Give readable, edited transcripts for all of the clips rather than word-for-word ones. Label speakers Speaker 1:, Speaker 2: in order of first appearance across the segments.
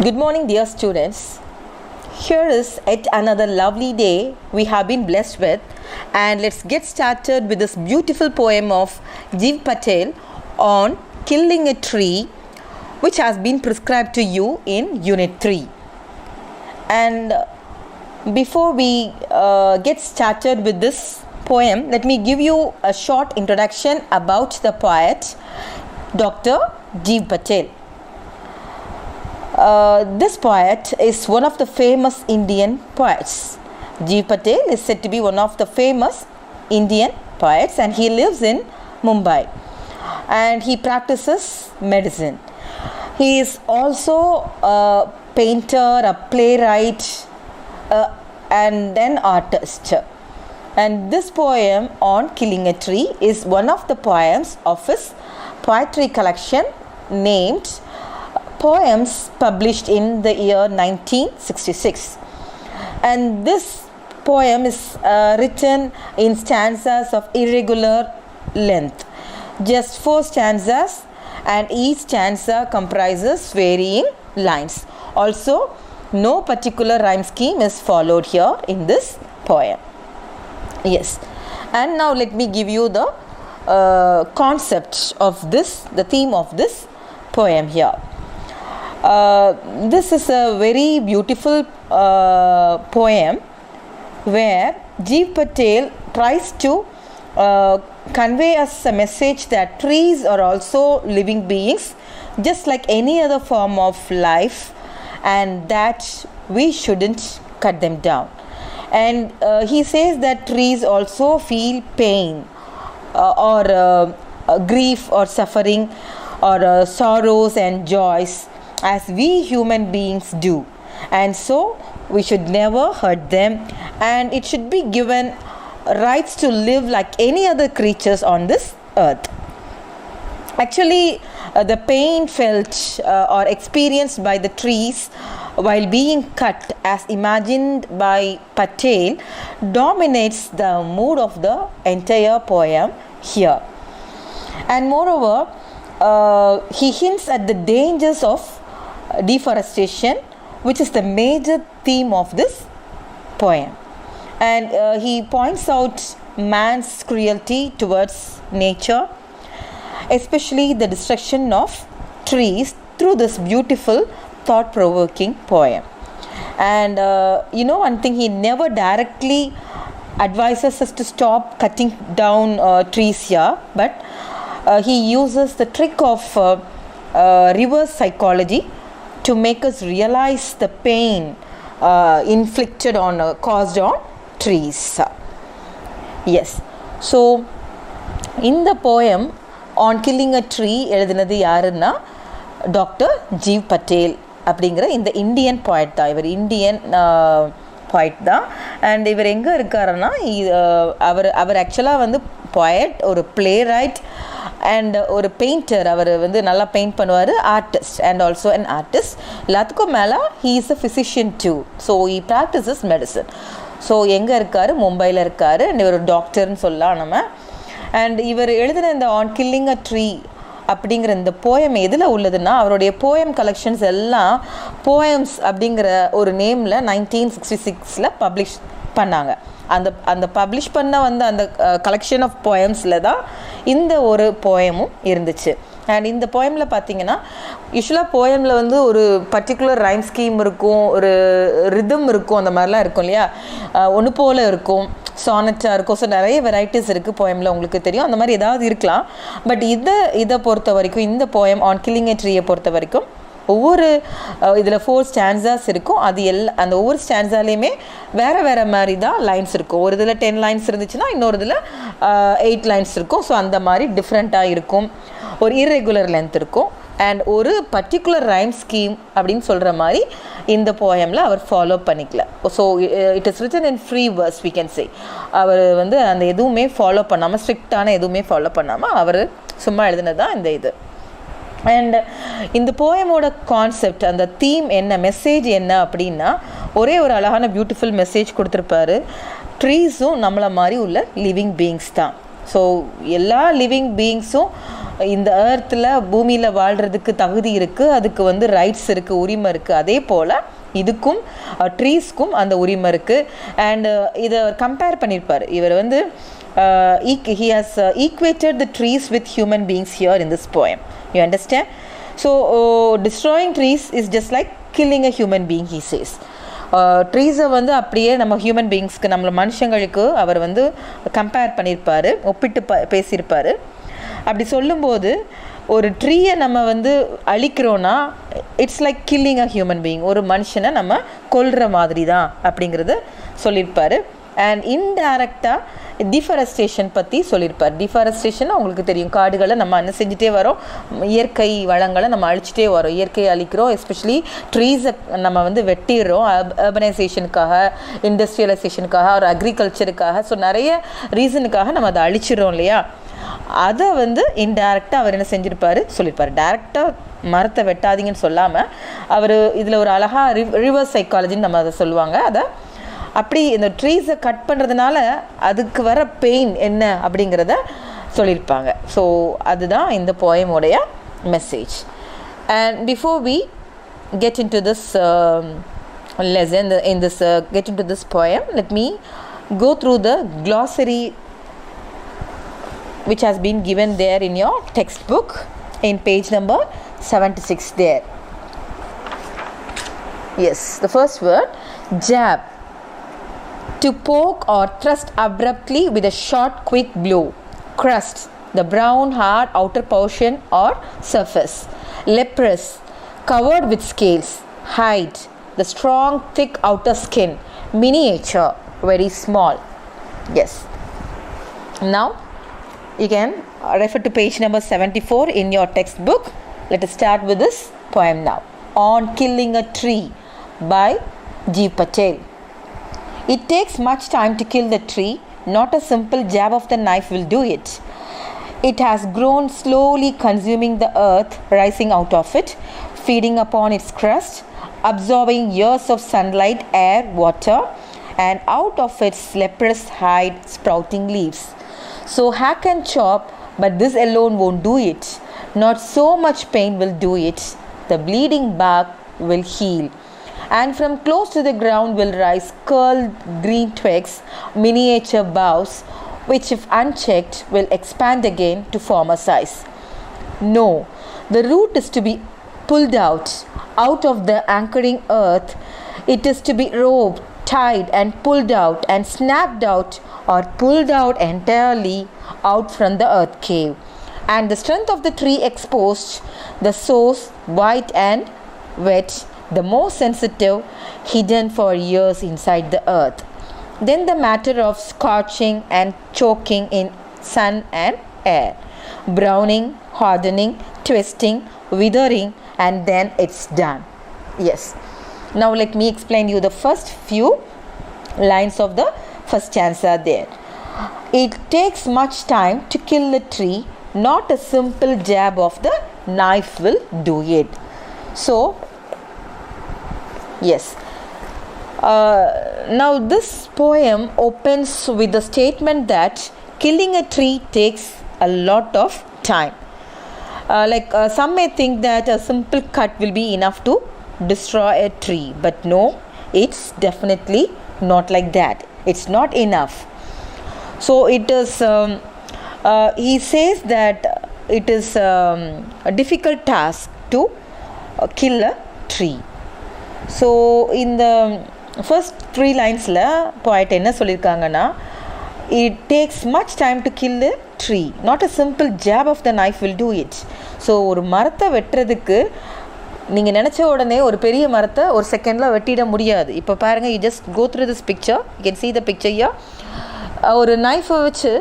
Speaker 1: Good morning, dear students. Here is yet another lovely day we have been blessed with, and let's get started with this beautiful poem of Jeev Patel on killing a tree, which has been prescribed to you in Unit 3. And before we get started with this poem, let me give you a short introduction about the poet Dr. Jeev Patel. This poet is one of the famous Indian poets. Jeev Patel is said to be one of the famous Indian poets, and he lives in Mumbai, and he practices medicine. He is also a painter, a playwright, and an artist. And this poem on killing a tree is one of the poems of his poetry collection named Poems, published in the year 1966. And this poem is written in stanzas of irregular length, just 4 stanzas, and each stanza comprises varying lines. Also, no particular rhyme scheme is followed here in this poem. Yes, and now let me give you the concept of this, the theme of this poem here. This is a very beautiful poem where Jeev Patel tries to convey us a message that trees are also living beings just like any other form of life, and that we shouldn't cut them down. And he says that trees also feel pain or grief or suffering or sorrows and joys as we human beings do, and so we should never hurt them, and it should be given rights to live like any other creatures on this earth. Actually, the pain felt or experienced by the trees while being cut, as imagined by Patel, dominates the mood of the entire poem here. And moreover, he hints at the dangers of deforestation, which is the major theme of this poem. And he points out man's cruelty towards nature, especially the destruction of trees, through this beautiful thought-provoking poem. And one thing, he never directly advises us to stop cutting down trees here, but he uses the trick of reverse psychology to make us realize the pain inflicted on caused on trees. Yes, so in the poem on killing a tree எழுதினது யாருன்னா doctor Jeev Patel அப்படிங்கிற இந்த Indian பாய்ட் தான். இவர் Indian பாய்ட் தான். And இவர் எங்கே இருக்காருன்னா, அவர் ஆக்சுவலாக வந்து பாய்ட், ஒரு பிளே ரைட் அண்ட் ஒரு பெயிண்டர். அவர் வந்து நல்லா பெயிண்ட் பண்ணுவார், artist and also an artist. எல்லாத்துக்கும் மேலே he is a physician too. So he practises medicine. So எங்கே இருக்கார்? மும்பையில் இருக்கார். அண்ட் இவர் டாக்டர்னு சொல்லலாம் நம்ம. அண்ட் இவர் எழுதின இந்த ஆன் கில்லிங் அ ட்ரீ அப்படிங்கிற இந்த போயம் எதில் உள்ளதுன்னா, அவருடைய போயம் கலெக்ஷன்ஸ் எல்லாம் போயம்ஸ் அப்படிங்கிற ஒரு நேமில் 1966 பப்ளிஷ் பண்ணாங்க. அந்த பப்ளிஷ் பண்ண வந்து அந்த கலெக்ஷன் ஆஃப் போயம்ஸில் தான் இந்த ஒரு போயமும் இருந்துச்சு. அண்ட் இந்த போயமில் பார்த்தீங்கன்னா, யூஸ்வலாக போயமில் வந்து ஒரு பர்டிகுலர் ரைம் ஸ்கீம் இருக்கும், ஒரு ரிதம் இருக்கும், அந்த மாதிரிலாம் இருக்கும் இல்லையா. ஒன்று போல் இருக்கும், சானட்டாக இருக்கும். ஸோ நிறைய வெரைட்டிஸ் இருக்குது போயமில், உங்களுக்கு தெரியும். அந்த மாதிரி ஏதாவது இருக்கலாம். பட் இதை பொறுத்த வரைக்கும், இந்த போயம் ஆன் கில்லிங் எ ட்ரீயை பொறுத்த வரைக்கும் ஒவ்வொரு இதில் 4 ஸ்டான்ஸாஸ் இருக்கும். அது அந்த ஒவ்வொரு ஸ்டான்ஸாலேயுமே வேறு மாதிரி தான் லைன்ஸ் இருக்கும். ஒரு இதில் 10 லைன்ஸ் இருந்துச்சுன்னா இன்னொரு இதில் 8 லைன்ஸ் இருக்கும். ஸோ அந்த மாதிரி டிஃப்ரெண்ட்டாக இருக்கும். ஒரு இர்ரெகுலர் லென்த் இருக்கும். அண்ட் ஒரு பர்டிகுலர் ரைம் ஸ்கீம் அப்படின்னு சொல்கிற மாதிரி இந்த போயமில் அவர் ஃபாலோ பண்ணிக்கல. So it is written in free verse, we can say. அவர் வந்து அந்த எதுவுமே ஃபாலோ பண்ணாமல், ஸ்ட்ரிக்டான எதுவுமே ஃபாலோ பண்ணாமல் அவர் சும்மா எழுதினது தான் இந்த இது. அண்ட் இந்த போயமோட கான்செப்ட், அந்த தீம் என்ன, மெசேஜ் என்ன அப்படின்னா, ஒரே ஒரு அழகான பியூட்டிஃபுல் மெசேஜ் கொடுத்துருப்பாரு. ட்ரீஸும் நம்மளை மாதிரி உள்ள லிவிங் பீயிங்ஸ் தான். ஸோ எல்லா லிவிங் பீயிங்ஸும் இந்த ஏர்த்தில் பூமியில் வாழ்கிறதுக்கு தகுதி இருக்குது, அதுக்கு வந்து ரைட்ஸ் இருக்குது, உரிமை இருக்குது. அதே போல் இதுக்கும் ட்ரீஸ்க்கும் அந்த உரிமை இருக்குது. அண்டு இதை கம்பேர் பண்ணியிருப்பார். இவர் வந்து he has equated the trees with human beings here in this poem. You understand? So destroying trees is just like killing a human being, he says. ட்ரீஸை வந்து அப்படியே நம்ம ஹியூமன் பீயிங்ஸ்க்கு, நம்மள மனுஷங்களுக்கு அவர் வந்து கம்பேர் பண்ணியிருப்பார், ஒப்பிட்டு பேசியிருப்பார். அப்படி சொல்லும்போது ஒரு ட்ரீயை நம்ம வந்து அழிக்கிறோன்னா it's like killing a human being, ஒரு மனுஷனை நம்ம கொல்ற மாதிரி தான் அப்படிங்கிறத சொல்லியிருப்பார். அண்ட் இன்டைரக்டாக டிஃபாரஸ்டேஷன் பற்றி சொல்லியிருப்பார். டிஃபாரஸ்டேஷன் உங்களுக்கு தெரியும், காடுகளை நம்ம என்ன செஞ்சுட்டே வரோம், இயற்கை வளங்களை நம்ம அழிச்சிட்டே வரோம், இயற்கையை அழிக்கிறோம். எஸ்பெஷலி ட்ரீஸை நம்ம வந்து வெட்டிடுறோம் அர்பனைசேஷனுக்காக, இண்டஸ்ட்ரியலைசேஷனுக்காக, ஒரு அக்ரிகல்ச்சருக்காக. ஸோ நிறைய ரீசனுக்காக நம்ம அதை அழிச்சிடுறோம் இல்லையா. அதை வந்து இன்டைரக்டாக அவர் என்ன செஞ்சுருப்பார் சொல்லியிருப்பார். டைரெக்டாக மரத்தை வெட்டாதீங்கன்னு சொல்லாமல் அவர் இதில் ஒரு அழகாக ரிவர்ஸ் சைக்காலஜின்னு நம்ம அதை சொல்லுவாங்க. அதை அப்படி இந்த ட்ரீஸை கட் பண்ணுறதுனால அதுக்கு வர பெயின் என்ன அப்படிங்கிறத சொல்லியிருப்பாங்க. ஸோ அதுதான் இந்த போயமோடைய message. And before we get into this lesson, get into this poem, let me go through the glossary which has been given there in your textbook in page number 76 there. Yes, the first word, jab, to poke or thrust abruptly with a short quick blow. Crust, the brown hard outer portion or surface. Leprous, covered with scales. Hide, the strong thick outer skin. Miniature, very small. Yes, now you can refer to page number 74 in your textbook. Let us start with this poem now. On Killing a Tree by G. Patel. It takes much time to kill the tree. Not a simple jab of the knife will do it. It has grown slowly, consuming the earth, rising out of it, feeding upon its crust, absorbing years of sunlight, air, water, and out of its leprous hide sprouting leaves. So hack and chop, but this alone won't do it. Not so much pain will do it. The bleeding bark will heal, and from close to the ground will rise curled green twigs, miniature boughs, which if unchecked will expand again to form a size. No, the root is to be pulled out of the anchoring earth. It is to be roped, tied and pulled out and snapped out or pulled out entirely out from the earth cave. And the strength of the tree exposed, the source white and wet, the most sensitive, hidden for years inside the earth. Then the matter of scorching and choking in sun and air, browning, hardening, twisting, withering, and then it's done. Yes. Now let me explain you the first few lines of the first stanza there. It takes much time to kill the tree. Not a simple jab of the knife will do it. So yes, now this poem opens with the statement that killing a tree takes a lot of time. Some may think that a simple cut will be enough to destroy a tree, but no, it's definitely not like that. It's not enough. So it is he says that it is a difficult task to kill a tree. So in the first 3 linesல poet என்ன சொல்லியிருக்காங்கன்னா, it takes much time to kill the tree, not a simple jab of the knife will do it. So ஒரு மரத்தை வெட்டுறதுக்கு நீங்கள் நினச்ச உடனே ஒரு பெரிய மரத்தை ஒரு செகண்டில் வெட்டிட முடியாது. இப்போ பாருங்கள், you just go through this picture, you can see the picture here. ஒரு நைஃபை வச்சு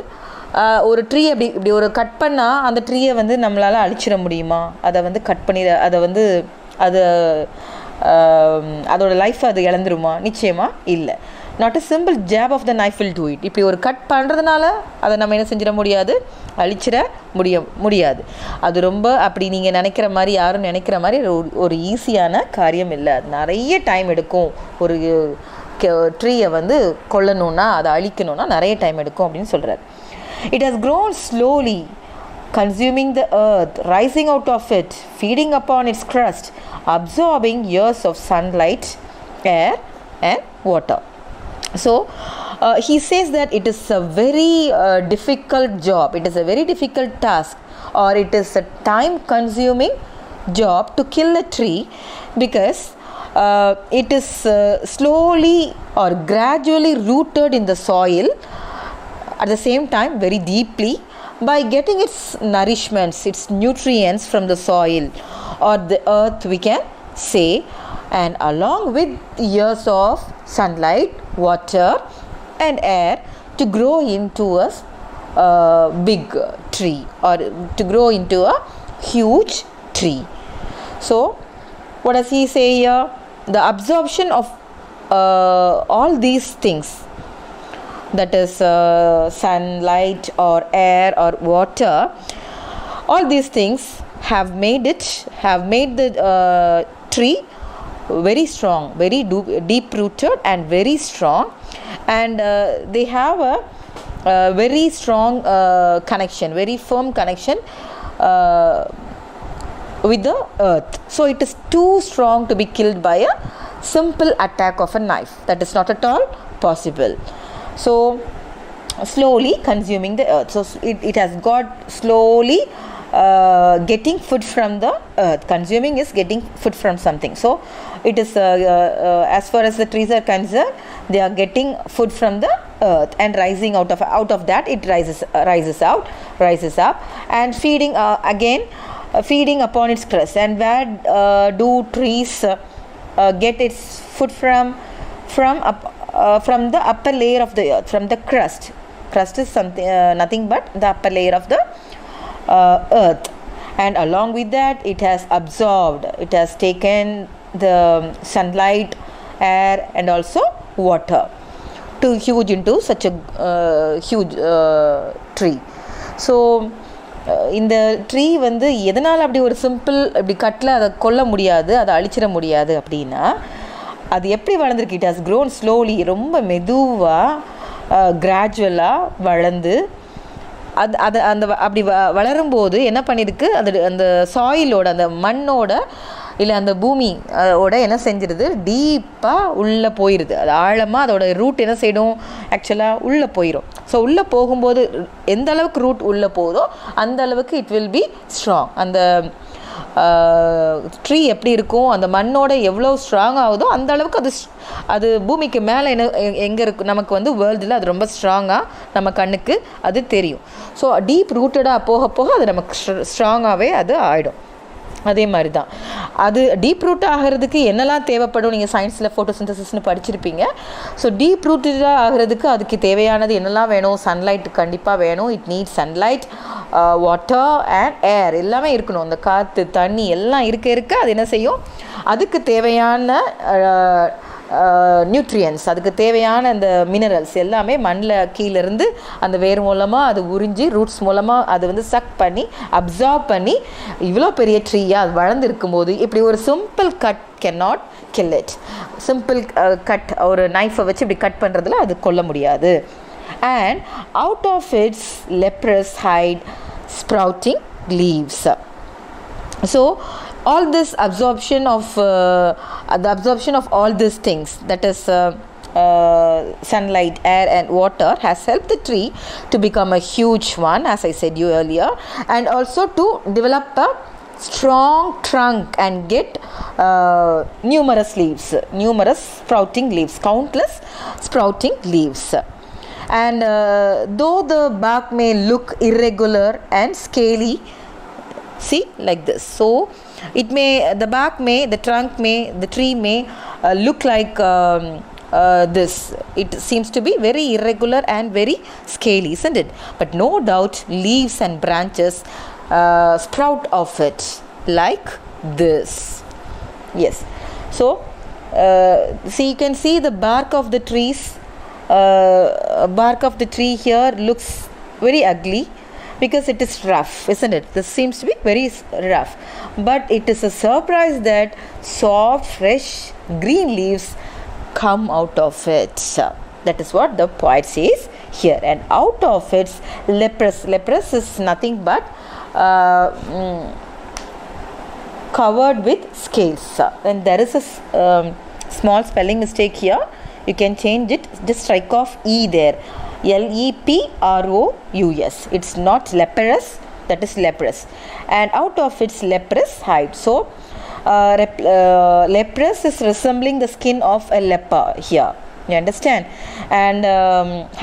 Speaker 1: ஒரு ட்ரீ இப்படி ஒரு கட் பண்ணால் அந்த ட்ரீயை வந்து நம்மளால் அழிச்சிட முடியுமா? அதை வந்து கட் பண்ணி அது அதோட லைஃப் அது இழந்துருமா? நிச்சயமாக இல்லை. Not a simple jab of the knife will do it. இப்படி ஒரு கட் பண்ணுறதுனால அதை நம்ம என்ன செஞ்சிட முடியாது, அழிச்சிட முடியாது. அது ரொம்ப அப்படி நீங்கள் நினைக்கிற மாதிரி, யாரும் நினைக்கிற மாதிரி ஒரு ஈஸியான காரியம் இல்லை. அது நிறைய டைம் எடுக்கும். ஒரு ட்ரீயை வந்து கொல்லணுன்னா, அதை அழிக்கணுன்னா நிறைய டைம் எடுக்கும் அப்படின்னு சொல்கிறார். It has grown slowly, consuming the earth, rising out of it, feeding upon its crust, absorbing years of sunlight, air, and water. So he says that it is a very difficult job, it is a very difficult task, or it is a time consuming job to kill a tree, because it is slowly or gradually rooted in the soil, at the same time very deeply, by getting its nourishments, its nutrients from the soil or the earth, we can say, and along with years of sunlight, water and air, to grow into a big tree, or to grow into a huge tree. So what does he say here? The absorption of all these things, that is sunlight or air or water, all these things have made the tree very strong, very deep rooted and very strong, and they have a very strong connection, very firm connection with the earth. So it is too strong to be killed by a simple attack of a knife. That is not at all possible. So slowly consuming the earth. So it has got slowly getting food from the earth. Consuming is getting food from something. So it is as far as the trees are concerned, they are getting food from the earth, and rising out of that, it rises up, and feeding feeding upon its crust. And where do trees get its food from the upper layer of the earth, from the crust. Crust is something nothing but the upper layer of the earth, and along with that, it has absorbed, it has taken the sunlight, air and also water to huge into such a huge tree. So இந்த tree வந்து எதனால் அப்படி ஒரு simple இப்படி கட்டில் அதை கொல்ல முடியாது, அதை அழிச்சிட முடியாது அப்படின்னா, அது எப்படி வளர்ந்துருக்கு? இட் ஹாஸ் க்ரோன் ஸ்லோலி, ரொம்ப மெதுவாக கிராஜுவலாக வளர்ந்து அப்படி வளரும்போது என்ன பண்ணியிருக்கு, அந்த சாயிலோட, அந்த மண்ணோட இல்லை அந்த பூமி ஓட என்ன செஞ்சிருது, டீப்பாக உள்ளே போயிடுது. அது ஆழமாக அதோட ரூட் என்ன செய்யணும், ஆக்சுவலாக உள்ளே போயிடும். ஸோ உள்ளே போகும்போது எந்த அளவுக்கு ரூட் உள்ளே போகுதோ அந்த அளவுக்கு இட் வில் பி ஸ்ட்ராங். அந்த ட்ரீ எப்படி இருக்கும், அந்த மண்ணோட எவ்வளோ ஸ்ட்ராங் ஆகுதோ அந்த அளவுக்கு அது பூமிக்கு மேலே எங்கே இருக்கும், நமக்கு வந்து வேர்ல்டில் அது ரொம்ப ஸ்ட்ராங்காக நம்ம கண்ணுக்கு அது தெரியும். ஸோ டீப் ரூட்டடாக போக போக அது நமக்கு ஸ்ட்ராங்காகவே அது ஆகிடும். அதே மாதிரி தான் அது டீப் ரூட் ஆகிறதுக்கு என்னெல்லாம் தேவைப்படும், நீங்கள் சயின்ஸில் ஃபோட்டோசிந்தசிஸ்னு படிச்சிருப்பீங்க. ஸோ டீப் ரூட்டடாக ஆகிறதுக்கு அதுக்கு தேவையானது என்னெல்லாம் வேணும், சன்லைட் கண்டிப்பாக வேணும். It NEET sunlight, water and ஏர் எல்லாமே இருக்கணும். அந்த காற்று தண்ணி எல்லாம் இருக்க அது என்ன செய்யும், அதுக்கு தேவையான நியூட்ரியன்ஸ், அதுக்கு தேவையான அந்த மினரல்ஸ் எல்லாமே மண்ணில் கீழேருந்து அந்த வேர் மூலமாக அது உறிஞ்சி, ரூட்ஸ் மூலமாக அது வந்து சக் பண்ணி அப்சார்ப் பண்ணி இவ்வளோ பெரிய ட்ரீயாக அது வளர்ந்துருக்கும் போது, இப்படி ஒரு simple cut can not kill it. Simple cut, ஒரு நைஃபை வச்சு இப்படி கட் பண்ணுறதுல அது கொல்ல முடியாது. And out of its leprous hide sprouting leaves. So all this absorption of all these things, that is sunlight, air and water, has helped the tree to become a huge one, as I said you earlier, and also to develop a strong trunk and get numerous sprouting leaves, countless sprouting leaves. And though the bark may look irregular and scaly, see, like this. So it may, the trunk may, the tree may look like this. It seems to be very irregular and very scaly, isn't it? But no doubt leaves and branches sprout off it like this. Yes. So see, you can see the bark of the trees. Bark of the tree here looks very ugly, because it is rough, isn't it? This seems to be very rough, but it is a surprise that soft, fresh, green leaves come out of it. That is what the poet says here. And out of its leprous is nothing but covered with scales. And there is a small spelling mistake here. You can change it, just strike off E there, leprous. It's not leprous, that is leprous. And out of its leprous hide. So leprous is resembling the skin of a leper here, you understand. And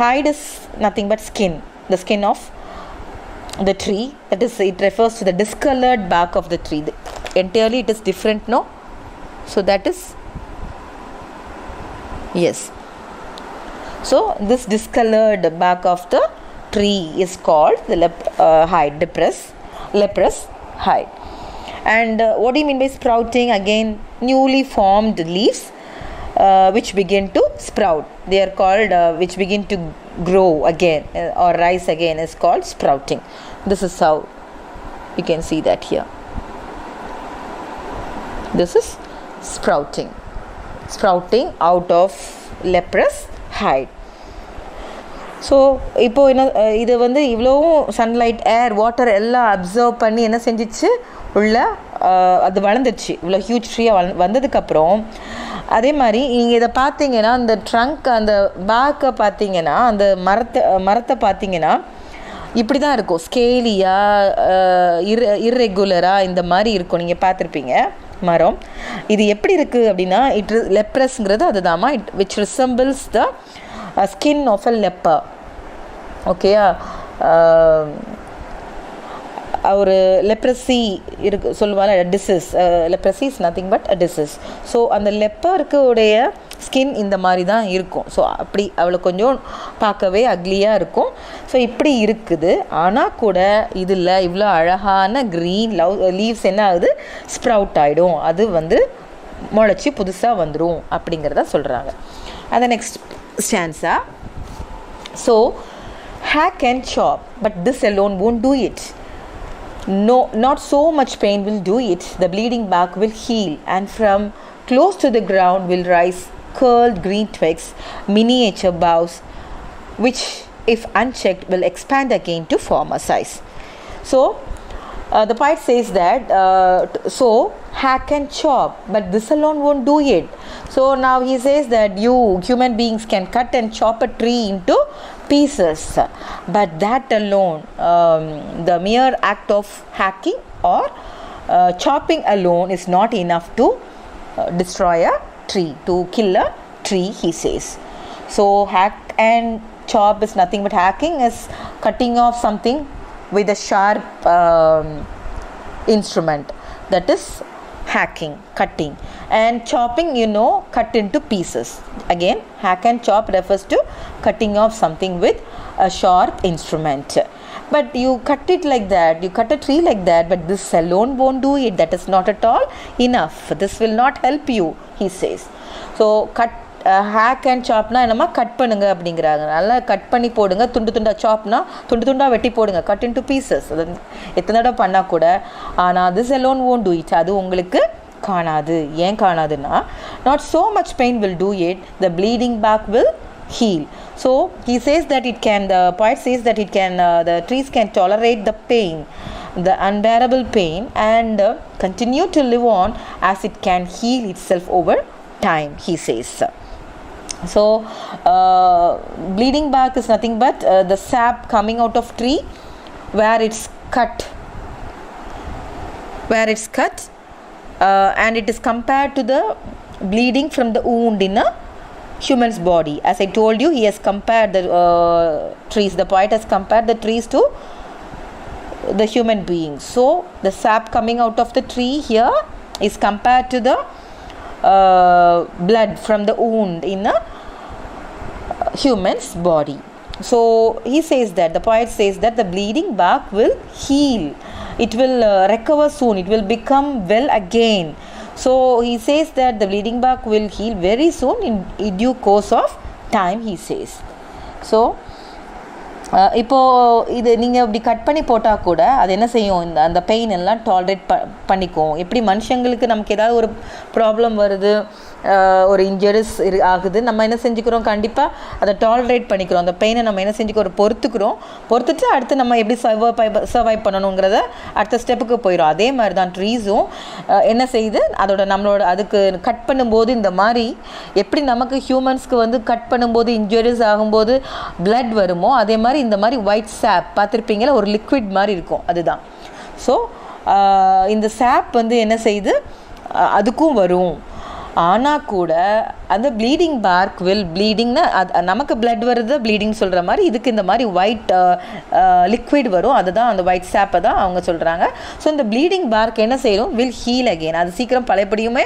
Speaker 1: hide is nothing but skin, the skin of the tree. That is, it refers to the discolored bark of the tree. Entirely it is different, no? So that is, yes, so this discolored bark of the tree is called the hide, leprous hide. And what do you mean by sprouting? Again, newly formed leaves which begin to sprout, they are called which begin to grow again or rise again is called sprouting. This is how you can see that here. This is sprouting out of leprous hide. So இப்போது என்ன, இது வந்து இவ்வளோவும் sunlight, ஏர், water எல்லாம் observe பண்ணி என்ன செஞ்சிச்சு, உள்ள அது வளர்ந்துச்சு. இவ்வளோ ஹியூஜ் ட்ரீயாக வந்ததுக்கப்புறம் அதே மாதிரி நீங்கள் இதை பார்த்தீங்கன்னா, அந்த ட்ரங்க், அந்த பேக்கை பார்த்தீங்கன்னா, அந்த மரத்தை பார்த்தீங்கன்னா இப்படி தான் இருக்கும், ஸ்கேலியாக இர்ரெகுலராக இந்த மாதிரி இருக்கும். நீங்கள் பார்த்துருப்பீங்க மரம். இது எப்படி இருக்குது அப்படின்னா, லெப்ரஸ்ங்கிறது அதுதாம்மா, which resembles the skin of a leper. ஓகேயா, ஒரு லெப்ரஸி இருக்கு சொல்லுவாங்க, disease. Leprosy is nothing but a disease. So அந்த லெப்பருக்கு உடைய ஸ்கின் இந்த மாதிரி தான் இருக்கும். ஸோ அப்படி அவளை கொஞ்சம் பார்க்கவே அக்லியாக இருக்கும். ஸோ இப்படி இருக்குது. ஆனால் கூட இதில் இவ்வளோ அழகான க்ரீன் லீவ்ஸ் என்ன ஆகுது, ஸ்ப்ரவுட் ஆகிடும். அது வந்து முளைச்சி புதுசாக வந்துடும் அப்படிங்கிறத சொல்கிறாங்க. அந்த next stanza. So hack and chop, but this alone won't do it. No, not so much pain will do it. The bleeding bark will heal, and from close to the ground will rise curled green twigs, miniature boughs, which if unchecked will expand again to former size. So the poet says that so hack and chop, but this alone won't do it. So now he says that you human beings can cut and chop a tree into pieces, but that alone, the mere act of hacking or chopping alone is not enough to destroy a tree, to kill a tree, he says. So hack and chop is nothing but hacking is cutting off something with a sharp instrument, that is hacking, cutting. And chopping, you know, cut into pieces. Again, hack and chop refers to cutting off something with a sharp instrument. But you cut it like that, you cut a tree like that, but this alone won't do it. That is not at all enough. This will not help you, he says. So hack and சாப்னா என்னம்மா, cut பண்ணுங்க அப்படிங்கிறாங்க. நல்லா cut பண்ணி போடுங்க, துண்டு துண்டாக. சாப்னா துண்டு துண்டாக வெட்டி போடுங்க, கட் இன் டு பீசஸ். அது எத்தனை தடவை பண்ணால் கூட. ஆனால் this alone won't do it, அது உங்களுக்கு காணாது. ஏன் காணாதுன்னா, not so much pain will do it, the bleeding back will heal. So he says that it can, the poet says that it can, the trees can tolerate the pain, the unbearable pain, and continue to live on as it can heal itself over time, he says. So bleeding bark is nothing but the sap coming out of tree where it's cut, and it is compared to the bleeding from the wound in a human's body. As I told you, he has compared the trees, the poet has compared the trees to the human beings. So the sap coming out of the tree here is compared to the blood from the wound in a human's body. So he says that, the poet says that the bleeding bark will heal, it will recover soon, it will become well again. So he says that the bleeding bark will heal very soon in due course of time, he says. So இப்போது இது நீங்கள் இப்படி cut பண்ணி போட்டால் கூட அது என்ன செய்யும், அந்த பெயின் எல்லாம் டாலரேட் பண்ணிக்கும். எப்படி மனுஷங்களுக்கு நமக்கு ஏதாவது ஒரு ப்ராப்ளம் வருது, ஒரு இன்ஜுரிஸ் ஆகுது, நம்ம என்ன செஞ்சுக்கிறோம், கண்டிப்பாக அதை டாலரேட் பண்ணிக்கிறோம். அந்த பெயினை நம்ம என்ன செஞ்சுக்கிறோம், பொறுத்துட்டு அடுத்து நம்ம எப்படி சர்வைவ் பண்ணணுங்கிறத அடுத்த ஸ்டெப்புக்கு போயிடும். அதே மாதிரி தான் ட்ரீஸும் என்ன செய்யுது, நம்மளோட அதுக்கு கட் பண்ணும்போது இந்த மாதிரி எப்படி நமக்கு ஹியூமன்ஸ்க்கு வந்து கட் பண்ணும்போது இன்ஜுரிஸ் ஆகும்போது பிளட் வருமோ, அதே மாதிரி இந்த மாதிரி ஒயிட் சாப் பார்த்துருப்பீங்களா, ஒரு லிக்விட் மாதிரி இருக்கும், அதுதான். ஸோ இந்த சாப் வந்து என்ன செய்யுது, அதுக்கும் வரும். ஆனால் கூட அந்த ப்ளீடிங் பார்க் ப்ளீடிங்னா நமக்கு பிளட் வருது ப்ளீடிங் சொல்கிற மாதிரி, இதுக்கு இந்த மாதிரி ஒயிட் லிக்விட் வரும், அதுதான் அந்த ஒயிட் சாப்பை தான் அவங்க சொல்கிறாங்க. ஸோ இந்த ப்ளீடிங் பார்க் என்ன செய்யும், வில் ஹீல் அகெயின், அது சீக்கிரம் பழையபடியுமே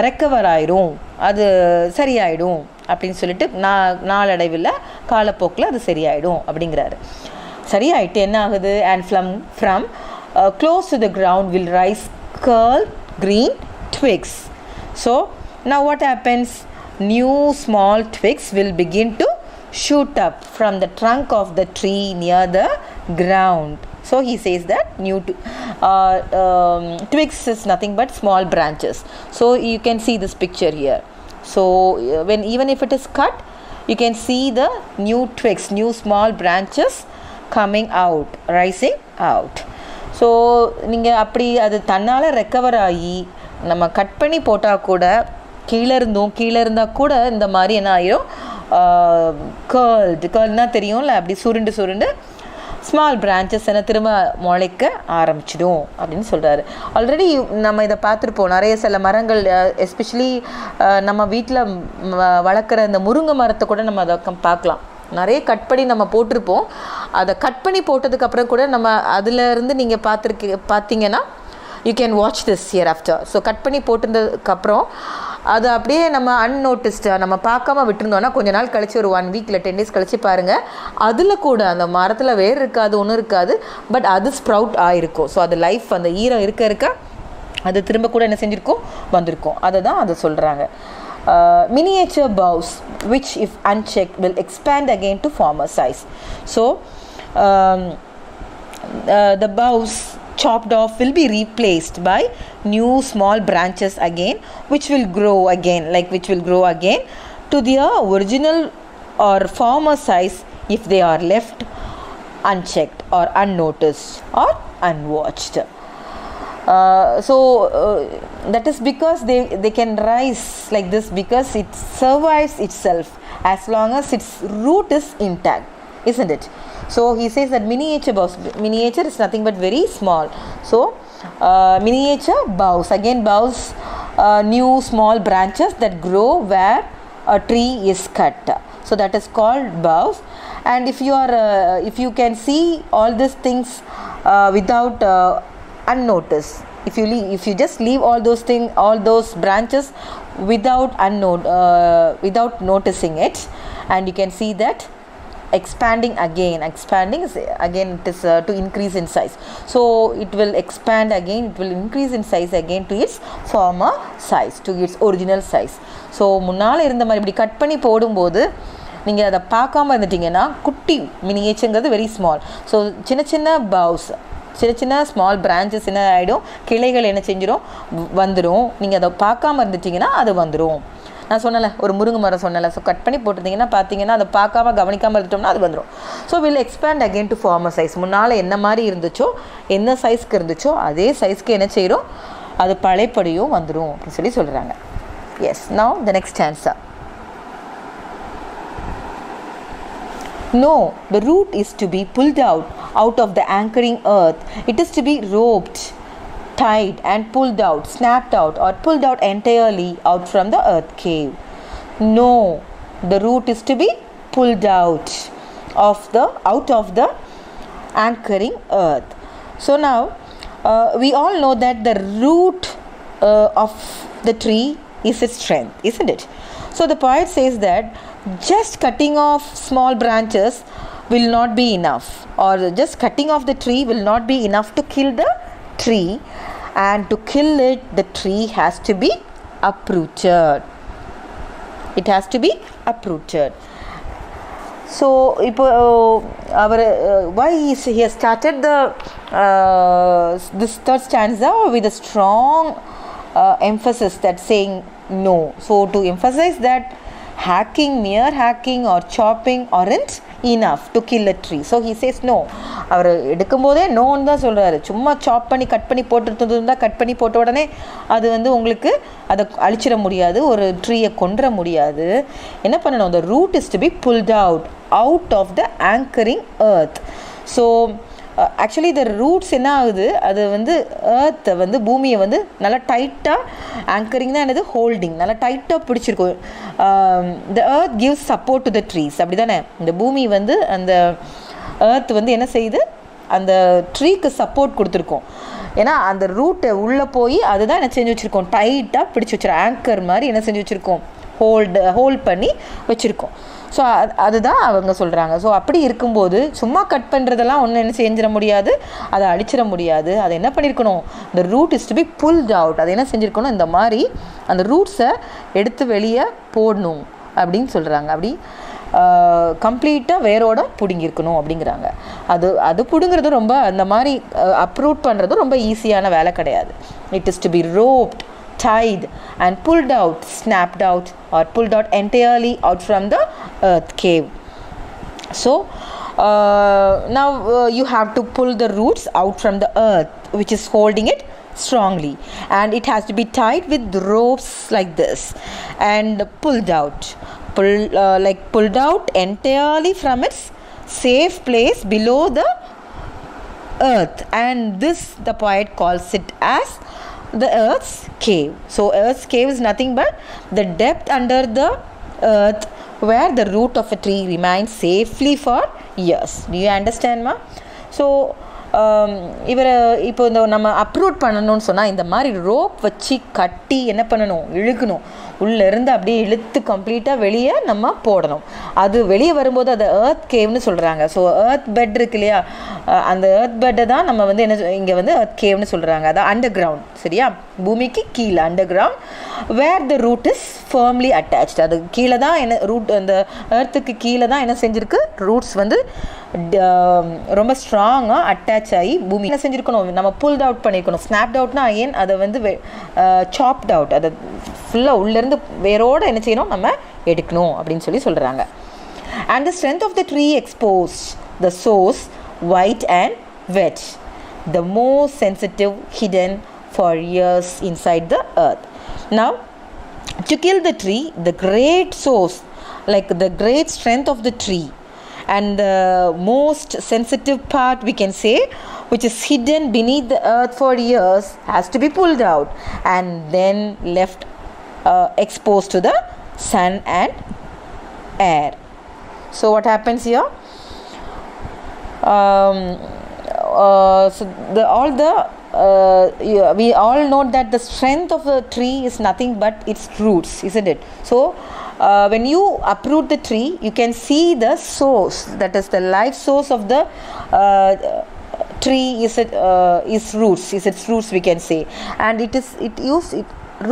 Speaker 1: ரெக்கவர் ஆயிடும், அது சரியாயிடும் அப்படின்னு சொல்லிட்டு நாளடைவில் காலப்போக்கில் அது சரியாயிடும் அப்படிங்கிறாரு. சரியாயிட்டு என்ன ஆகுது, and from close to the ground will rise curl green twigs. So now what happens, new small twigs will begin to shoot up from the trunk of the tree near the ground. So he says that twigs is nothing but small branches. So you can see this picture here. So even if it is cut, you can see the new twigs, new small branches coming out, rising out. So நீங்கள் அப்படி அது தன்னால் recover ஆகி நம்ம cut பண்ணி போட்டால் கூட கீழே இருந்தால் கூட இந்த மாதிரி என்ன ஆகிடும், கேர்ள்னால் தெரியும்ல, அப்படி சுருண்டு ஸ்மால் பிரான்ச்சஸ் என்ன திரும்ப முளைக்க ஆரம்பிச்சிடும் அப்படின்னு சொல்கிறாரு. ஆல்ரெடி நம்ம இதை பார்த்துருப்போம், நிறைய சில மரங்கள், எஸ்பெஷலி நம்ம வீட்டில் வளர்க்குற இந்த முருங்கை மரத்தை கூட நம்ம அதை பார்க்கலாம், நிறைய கட் பண்ணி நம்ம போட்டிருப்போம். அதை கட் பண்ணி போட்டதுக்கப்புறம் கூட நம்ம அதிலேருந்து நீங்கள் பார்த்தீங்கன்னா you can watch this here after. So cut பண்ணி போட்டிருந்ததுக்கப்புறம் அது அப்படியே நம்ம அன்நோட்டிஸ்டாக நம்ம பார்க்காம விட்டுருந்தோன்னா கொஞ்ச நாள் கழிச்சு, ஒரு 1 வீக் இல்லை 10 days கழிச்சு பாருங்கள், அதில் கூட அந்த மரத்தில் வேர் இருக்காது, ஒன்றும் இருக்காது, பட் அது ஸ்ப்ரவுட் ஆகிருக்கும். ஸோ அது லைஃப், அந்த ஈரம் இருக்க அது திரும்ப கூட என்ன செஞ்சுருக்கோம், வந்திருக்கும். அதை தான் அதை சொல்கிறாங்க. Miniature boughs which if unchecked will expand again to former size. So the boughs chopped off will be replaced by new small branches again, which will grow again to their original or former size if they are left unchecked or unnoticed or unwatched. That is because they can rise like this because it survives itself as long as its root is intact, isn't it? So he says that miniature is nothing but very small. So miniature boughs, again boughs, new small branches that grow where a tree is cut. So that is called boughs. And if you can see all these things without unnoticed, if you just leave all those branches without noticing it, and you can see that expanding is again, it is to increase in size. So it will expand again, it will increase in size again to its former size, to its original size. So முன்னால் இருந்த மாதிரி இப்படி cut பண்ணி போடும்போது நீங்கள் அதை பார்க்காம இருந்துட்டிங்கன்னா குட்டி மினியேச்சருங்கிறது வெரி ஸ்மால். ஸோ சின்ன பவுஸ், சின்ன ஸ்மால் பிரான்ச்சஸ் என்ன ஆகிடும், கிளைகள் என்ன செஞ்சிடும், வந்துடும். நீங்கள் அதை பார்க்காம இருந்துட்டிங்கன்னா அது வந்துடும். நான் சொன்னல, ஒரு முருங்கை மரம் சொன்னல, ஸோ கட் பண்ணி போட்டிருந்தீங்கன்னா பார்த்தீங்கன்னா அதை கவனிக்காமல் இருந்துட்டோம்னா அது வந்துடும். So will expand again to former size. முன்னால் என்ன மாதிரி இருந்துச்சோ, என்ன சைஸ்க்கு இருந்துச்சோ அதே சைஸ்க்கு என்ன செய்கிறோம், அது பழையபடியும் வந்துடும் அப்படின்னு சொல்கிறாங்க. Yes, now the next answer. No, the root is to be pulled out of the anchoring earth. It is to be roped, tied and pulled out, snapped out or pulled out entirely out from the earth cave. No, the root is to be pulled out of the anchoring earth. So now we all know that the root of the tree is its strength, isn't it? So the poet says that just cutting off small branches will not be enough, or just cutting off the tree will not be enough to kill the tree, and to kill it, the tree has to be uprooted. It has to be uprooted. So இப்போ அவர் why he has started the this third stanza with a strong emphasis that saying no. So to emphasize that hacking, mere hacking or chopping aren't enough to kill a tree. So he says no. அவர் எடுக்கும்போதே நோன்னு தான் சொல்கிறாரு. சும்மா சாப் பண்ணி cut பண்ணி போட்டுருந்தா cut பண்ணி போட்ட உடனே அது வந்து உங்களுக்கு அதை அழிச்சிட முடியாது, ஒரு ட்ரீயை கொன்ற முடியாது. என்ன பண்ணணும்? the root is to be pulled out of the anchoring earth. So actually இந்த ரூட்ஸ் என்ன ஆகுது, அது வந்து ஏர்த்தை வந்து பூமியை வந்து நல்லா டைட்டாக ஆங்கரிங் தான் என்னது ஹோல்டிங், நல்லா டைட்டாக பிடிச்சிருக்கும். The earth gives support to the trees, அப்படி தானே? இந்த பூமி வந்து அந்த ஏர்த் வந்து என்ன செய்யுது, அந்த ட்ரீக்கு சப்போர்ட் கொடுத்துருக்கோம். ஏன்னா அந்த ரூட்டை உள்ளே போய் அதுதான் என்ன செஞ்சு வச்சுருக்கோம், டைட்டாக பிடிச்சி வச்சுருக்கோம், ஆங்கர் மாதிரி என்ன செஞ்சு வச்சுருக்கோம், ஹோல்ட் பண்ணி வச்சுருக்கோம். ஸோ அதுதான் அவங்க சொல்கிறாங்க. ஸோ அப்படி இருக்கும்போது சும்மா கட் பண்ணுறதெல்லாம் ஒன்றும் என்ன செஞ்சிட முடியாது, அதை அழிச்சிட முடியாது. அதை என்ன பண்ணியிருக்கணும், இந்த root is to be pulled out. அதை என்ன செஞ்சுருக்கணும், இந்த மாதிரி அந்த ரூட்ஸை எடுத்து வெளியே போடணும் அப்படின்னு சொல்கிறாங்க. அப்படி கம்ப்ளீட்டாக வேரோட பிடுங்கிருக்கணும் அப்படிங்கிறாங்க. அது பிடுங்கிறது ரொம்ப அந்த மாதிரி அப்ரூட் பண்ணுறது ரொம்ப ஈஸியான வேலை கிடையாது. It is to be roped, tied and pulled out, snapped out or pulled out entirely out from the earth cave. So now you have to pull the roots out from the earth which is holding it strongly, and it has to be tied with ropes like this and pulled out entirely from its safe place below the earth, and this the poet calls it as the earth's cave. So earth's cave is nothing but the depth under the earth where the root of a tree remains safely for years. Do you understand ma? So இவரை இப்போ இந்த நம்ம uproot பண்ணணும்னு சொன்னால் இந்த மாதிரி rope வச்சு கட்டி என்ன பண்ணணும், இழுக்கணும். உள்ளேருந்து அப்படியே இழுத்து கம்ப்ளீட்டாக வெளியே நம்ம போடணும். அது வெளியே வரும்போது அதை ஏர்த் கேவ்னு சொல்கிறாங்க. ஸோ ஏர்த் பெட் இருக்கு இல்லையா, அந்த ஏர்த் பெட்டை தான் நம்ம வந்து என்ன இங்கே வந்து ஏர்த் கேவ்னு சொல்கிறாங்க. அது அண்டர் கிரவுண்ட், சரியா? பூமிக்கு கீழே underground, where the root is firmly attached. அது கீழே தான் என்ன ரூட், அந்த ஏர்த்துக்கு கீழே தான் என்ன செஞ்சுருக்கு, ரூட்ஸ் வந்து ரொம்ப ஸ்ட்ராங்காக அட்டாச் ஆகி பூமி என்ன செஞ்சுருக்கணும், நம்ம புல்ட் அவுட் பண்ணியிருக்கணும். ஸ்னாப்ட் அவுட்னா அகெயின் அதை வந்து சாப்ட் அவுட், அதை ஃபுல்லாக உள்ளேருந்து வேரோடு என்ன செய்யணும், நம்ம எடுக்கணும் அப்படின்னு சொல்கிறாங்க. And the strength of the tree expose the source white and wet, the most sensitive hidden for years inside the earth. Now to kill the tree, the great source, like the great strength of the tree and the most sensitive part we can say, which is hidden beneath the earth for years, has to be pulled out and then left exposed to the sun and air. So what happens here, so we all know that the strength of a tree is nothing but its roots, isn't it? So when you uproot the tree, you can see the source, that is the life source of the tree is roots, is its roots we can say, and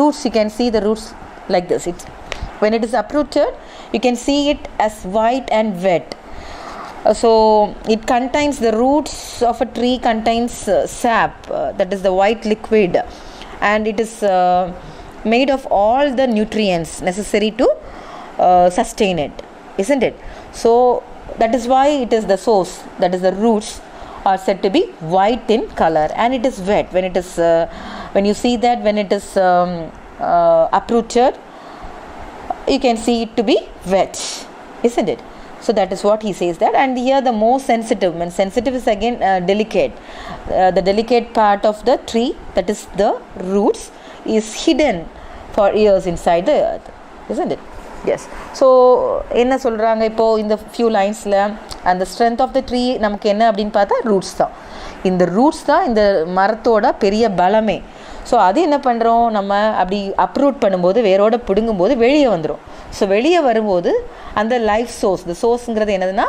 Speaker 1: roots, you can see the roots like this. When it is uprooted, you can see it as white and wet. So it contains, the roots of a tree contains sap, that is the white liquid, and it is made of all the nutrients necessary to sustain it, isn't it? So that is why it is the source, that is the roots are said to be white in color, and it is wet. When it is when you see that when it is uprooted, you can see it to be wet, isn't it? So that is what he says that. And here the most sensitive, when sensitive is again delicate, the delicate part of the tree, that is the roots, is hidden for years inside the earth, isn't it? Yes. So என்ன சொல்கிறாங்க இப்போ இந்த few லைன்ஸில், அந்த strength of the tree நமக்கு என்ன அப்படின்னு பார்த்தா roots தான். இந்த ரூட்ஸ் தான் இந்த மரத்தோட பெரிய பலமே. ஸோ அது என்ன பண்ணுறோம், நம்ம அப்படி அப்ரூட் பண்ணும்போது, வேரோட பிடுங்கும்போது வெளியே வந்துடும். ஸோ வெளியே வரும்போது அந்த லைஃப் சோர்ஸ், இந்த சோர்ஸுங்கிறது என்னதுன்னா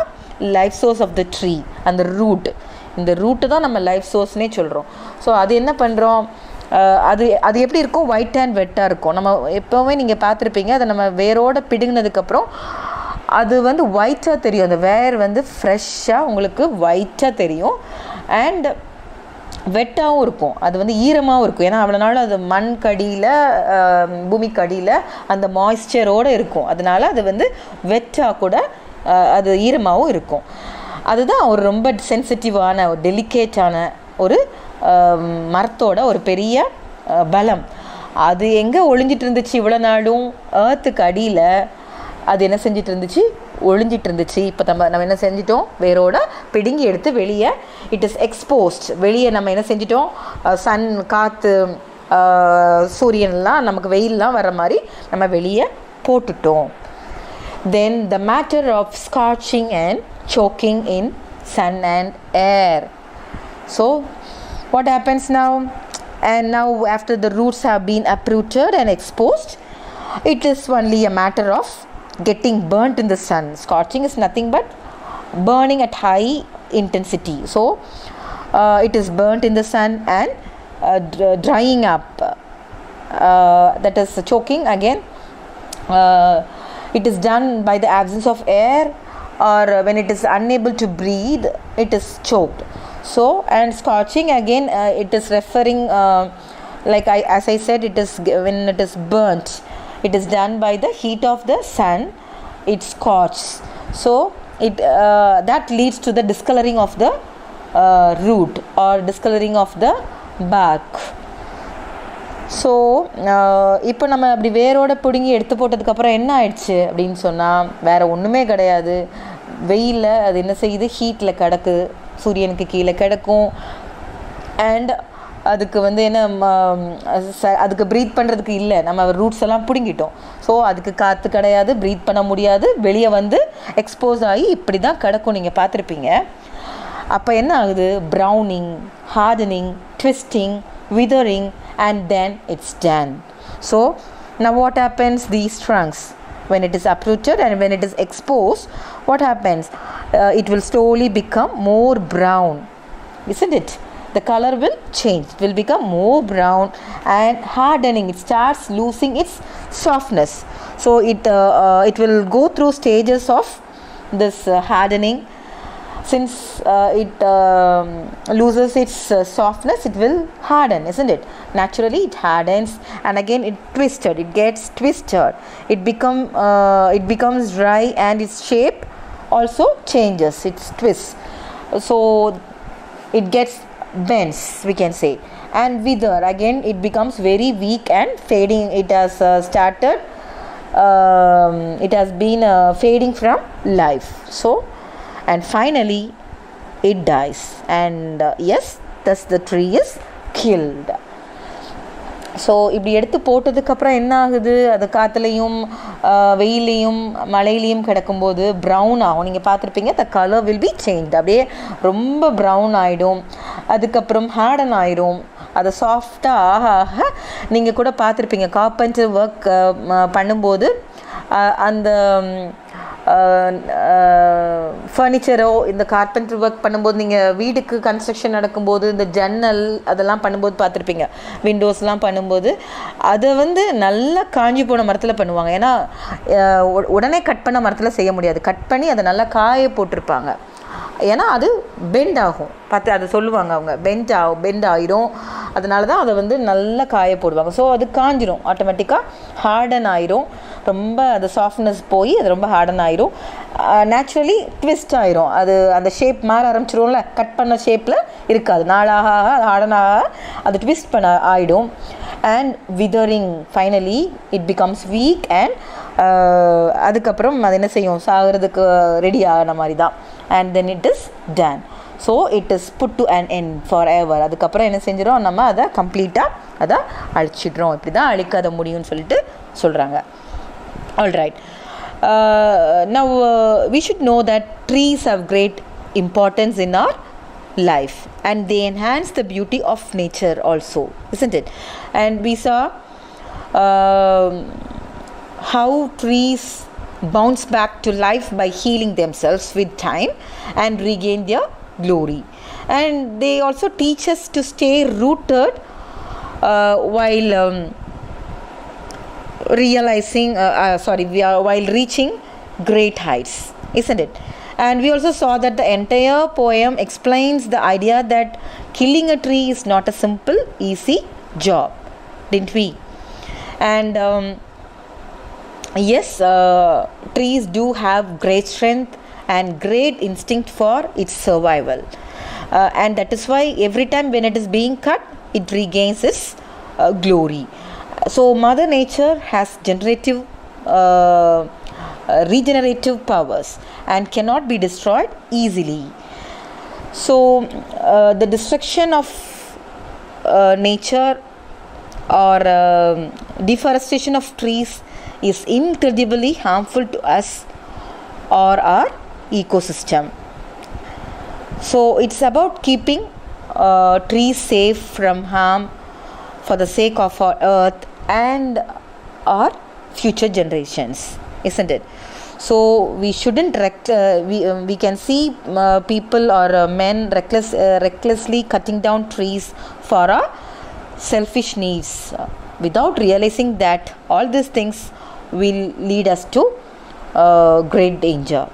Speaker 1: life source of the tree, அந்த ரூட், இந்த ரூட்டு தான் நம்ம லைஃப் சோர்ஸ்னே சொல்கிறோம். ஸோ அது என்ன பண்ணுறோம், அது எப்படி இருக்கும், ஒயிட் அண்ட் வெட்டாக இருக்கும். நம்ம எப்போவுமே நீங்கள் பார்த்துருப்பீங்க, அதை நம்ம வேரோட பிடுங்கினதுக்கப்புறம் அது வந்து ஒயிட்டாக தெரியும், அந்த வேர் வந்து ஃப்ரெஷ்ஷாக உங்களுக்கு ஒயிட்டாக தெரியும். அண்ட் வெட்டாகவும் இருக்கும், அது வந்து ஈரமாகவும் இருக்கும். ஏன்னா அவ்வளோ நாள் அது மண் கடியில் பூமிக்கடியில் அந்த மாய்ஸ்சரோடு இருக்கும், அதனால் அது வந்து வெட்டாக கூட அது ஈரமாகவும் இருக்கும். அதுதான் ஒரு ரொம்ப சென்சிட்டிவான ஒரு டெலிகேட்டான ஒரு மரத்தோட ஒரு பெரிய பலம். அது எங்கே ஒளிஞ்சிட்டு இருந்துச்சு இவ்வளோ நாளும்? ஏர்த்துக்கு அடியில் அது என்ன செஞ்சிட்டு இருந்துச்சு? ஒளிஞ்சிட்டு இருந்துச்சு. இப்போ நம்ம என்ன செஞ்சிட்டோம்? வேரோட பிடுங்கி எடுத்து வெளியே இட் இஸ் எக்ஸ்போஸ்ட். வெளியே நம்ம என்ன செஞ்சிட்டோம்? சன், காற்று, சூரியன்லாம் நமக்கு வெயிலெலாம் வர மாதிரி நம்ம வெளியே போட்டுட்டோம். Then the matter of scorching and choking in sun and air. So what happens now? And now after the roots have been uprooted and exposed, it is only a matter of getting burnt in the sun. Scorching is nothing but burning at high intensity. So it is burnt in the sun and drying up. That is choking again. It is done by the absence of air, or when it is unable to breathe, it is choked. So, and scorching again, it is referring as I said, it is when it is burnt, it is done by the heat of the sun, it scorches. So it that leads to the discoloring of the root or discoloring of the bark. So இப்போ நம்ம அப்படி வேரோட பிடுங்கி எடுத்து போட்டதுக்கப்புறம் என்ன ஆயிடுச்சு அப்படின்னு சொன்னால், வேறு ஒன்றுமே கிடையாது. வெயிலில் அது என்ன செய்யுது? ஹீட்டில் கிடக்குது, சூரியனுக்கு கீழே கிடக்கும். அண்ட் அதுக்கு வந்து என்ன, அதுக்கு ப்ரீத் பண்ணுறதுக்கு இல்லை, நம்ம ரூட்ஸ் எல்லாம் பிடுங்கிட்டோம். ஸோ அதுக்கு காற்று கிடையாது, ப்ரீத் பண்ண முடியாது, வெளியே வந்து எக்ஸ்போஸ் ஆகி இப்படி தான் கிடக்கும். நீங்கள் பார்த்துருப்பீங்க. அப்போ என்ன ஆகுது? Browning, hardening, twisting, withering, and then it's done. So now what happens? These trunks, when it is uprooted and when it is exposed, what happens? It will slowly become more brown, isn't it? The color will change, it will become more brown and hardening. It starts losing its softness. So it will go through stages of this hardening. Since it loses its softness, it will harden, isn't it? Naturally it hardens, and again it gets twisted. It becomes dry, and its shape also changes, it twists. So it gets bends, we can say. And wither, again it becomes very weak and fading. It has started it has been fading from life. So, and finally it dies, and yes, thus the tree is killed. So இப்படி எடுத்து போட்டதுக்கப்புறம் என்ன ஆகுது? அது காற்றுலையும் வெயிலையும் மழையிலையும் கிடக்கும்போது brown ஆகும். நீங்கள் பார்த்துருப்பீங்க, the colour will be change. அப்படியே ரொம்ப ப்ரௌன் ஆகிடும், அதுக்கப்புறம் ஹார்டன் ஆகிடும். அதை சாஃப்டாக ஆக ஆக நீங்கள் கூட பார்த்துருப்பீங்க, கார்பெண்டர் ஒர்க் பண்ணும்போது அந்த ஃபர்னிச்சரோ இந்த கார்பெண்டர் ஒர்க் பண்ணும்போது, நீங்கள் வீடுக்கு கன்ஸ்ட்ரக்ஷன் நடக்கும்போது இந்த ஜன்னல் அதெல்லாம் பண்ணும்போது பார்த்துருப்பீங்க, விண்டோஸ்லாம் பண்ணும்போது அதை வந்து நல்லா காஞ்சி போன மரத்தில் பண்ணுவாங்க. ஏன்னா உடனே கட் பண்ண மரத்தில் செய்ய முடியாது, கட் பண்ணி அதை நல்லா காய போட்டிருப்பாங்க. ஏன்னா அது பெண்ட் ஆகும், பார்த்து அதை சொல்லுவாங்க அவங்க, பெண்ட் ஆகிடும். அதனால தான் அதை வந்து நல்லா காய போடுவாங்க. ஸோ அது காஞ்சிரும், ஆட்டோமேட்டிக்காக ஹார்டன் ஆயிரும். ரொம்ப அது சாஃப்ட்னஸ் போய் அது ரொம்ப ஹார்டன் ஆயிரும். நேச்சுரலி ட்விஸ்ட் ஆயிரும். அது அந்த ஷேப் மாற ஆரம்பிச்சிரும்ல, கட் பண்ண ஷேப்பில் இருக்காது. நாளாக அது ஹார்டன் ஆக அது ட்விஸ்ட் பண்ண ஆகிடும். And withering, finally it becomes weak. And அதுக்கப்புறம் அது என்ன செய்யும்? சாகிறதுக்கு ரெடி ஆகின மாதிரி தான். And then it is done. So it is put to an end forever. அதுக்கப்புறம் என்ன செஞ்சிடும்? நம்ம அதை கம்ப்ளீட்டாக அதை அழிச்சிடுறோம். இப்படி தான் அழிக்காத முடியும்னு சொல்லிட்டு சொல்கிறாங்க. Alright, now we should know that trees have great importance in our life, and they enhance the beauty of nature also, isn't it? And we saw how trees bounce back to life by healing themselves with time and regain their glory. And they also teach us to stay rooted while while reaching great heights, isn't it? And we also saw that the entire poem explains the idea that killing a tree is not a simple, easy job, didn't we? And yes, trees do have great strength and great instinct for its survival. And that is why every time when it is being cut, it regains its glory. So Mother Nature has regenerative powers and cannot be destroyed easily. So the destruction of nature or deforestation of trees is incredibly harmful to us or our ecosystem. So it's about keeping trees safe from harm for the sake of our earth and our future generations, isn't it? So we shouldn't we can see people or men recklessly cutting down trees for our selfish needs without realizing that all these things will lead us to great danger.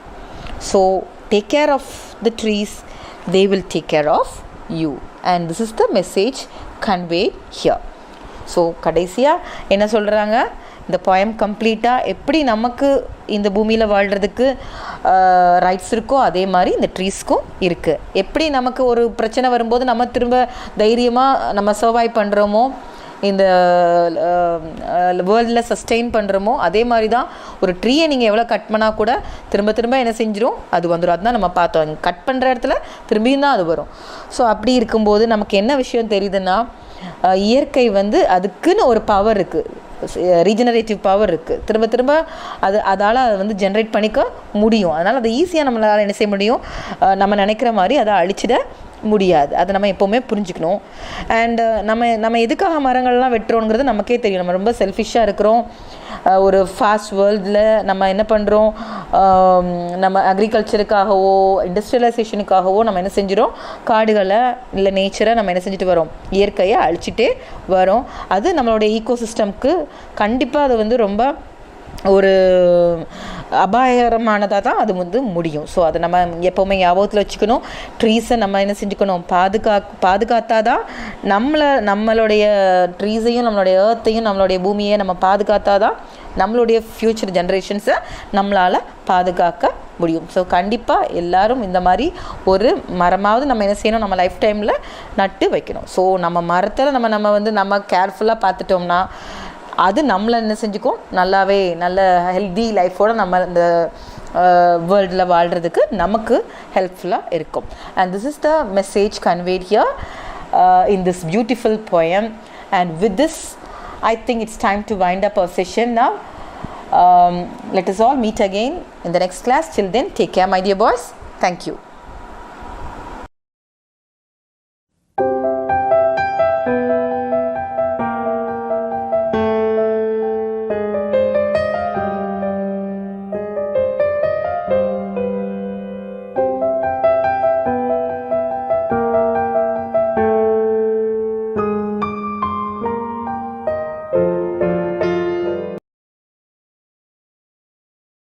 Speaker 1: So take care of the trees, they will take care of you, and this is the message conveyed here. So கடைசியாக என்ன சொல்கிறாங்க, இந்த poem கம்ப்ளீட்டாக எப்படி நமக்கு இந்த பூமியில் வாழ்கிறதுக்கு ரைட்ஸ் இருக்கோ அதே மாதிரி இந்த ட்ரீஸ்க்கும் இருக்குது. எப்படி நமக்கு ஒரு பிரச்சனை வரும்போது நம்ம திரும்ப தைரியமாக நம்ம சர்வைவ் பண்ணுறோமோ, இந்த வேர்ல்டில் சஸ்டெயின் பண்ணுறோமோ, அதே மாதிரி தான் ஒரு ட்ரீயை நீங்கள் எவ்வளோ கட் பண்ணால் கூட திரும்ப திரும்ப என்ன செஞ்சிடும், அது வந்துடும். அதுதான் நம்ம பார்த்தோம், கட் பண்ணுற இடத்துல திரும்பியும் தான் அது வரும். ஸோ அப்படி இருக்கும்போது நமக்கு என்ன விஷயம் தெரியுதுன்னா, இயற்கை அதுக்குன்னு ஒரு பவர் இருக்குது, ரீஜெனரேட்டிவ் பவர் இருக்குது. திரும்ப திரும்ப அதால் அதை ஜென்ரேட் பண்ணிக்க முடியும். அதனால் அதை ஈஸியாக நம்மளால் என்ன செய்ய முடியும், நம்ம நினைக்கிற மாதிரி அதை அழிச்சிட முடியாது. அதை நம்ம எப்போவுமே புரிஞ்சுக்கணும். அண்டு நம்ம எதுக்காக மரங்கள்லாம் வெட்டுறோங்கிறது நமக்கே தெரியும். நம்ம ரொம்ப செல்ஃபிஷாக இருக்கிறோம். ஒரு ஃபாஸ்ட் வேர்ல்டில் நம்ம என்ன பண்ணுறோம், நம்ம அக்ரிகல்ச்சருக்காகவோ இண்டஸ்ட்ரியலைசேஷனுக்காகவோ நம்ம என்ன செஞ்சிடும், காடுகளை இல்லை நேச்சரை நம்ம என்ன செஞ்சுட்டு வரோம், இயற்கையை அழிச்சிட்டே வரோம். அது நம்மளுடைய ஈகோசிஸ்டம்க்கு கண்டிப்பாக அது ரொம்ப ஒரு அபாயகரமானதாக தான் அது முடியும். ஸோ அதை நம்ம எப்போவுமே ஞாபகத்தில் வச்சுக்கணும். ட்ரீஸை நம்ம என்ன செஞ்சுக்கணும், பாதுகாத்தாதான் நம்மளுடைய ட்ரீஸையும் நம்மளுடைய ஏர்த்தையும் நம்மளுடைய பூமியை நம்ம பாதுகாத்தாதான் நம்மளுடைய ஃப்யூச்சர் ஜென்ரேஷன்ஸை நம்மளால் பாதுகாக்க முடியும். ஸோ கண்டிப்பாக எல்லோரும் இந்த மாதிரி ஒரு மரமாவது நம்ம என்ன செய்யணும், நம்ம லைஃப் டைமில் நட்டு வைக்கணும். ஸோ நம்ம மரத்தில் நம்ம கேர்ஃபுல்லாக பார்த்துட்டோம்னா அது நம்மளை என்ன செஞ்சுக்கும், நல்ல ஹெல்தி லைஃபோடு நம்ம இந்த வேர்ல்டில் வாழ்கிறதுக்கு நமக்கு ஹெல்ப்ஃபுல்லாக இருக்கும். And this is the message conveyed here in this beautiful poem. And with this I think it's time to wind up our session now. Let us all meet again in the next class. Till then, take care, my dear boys. Thank you.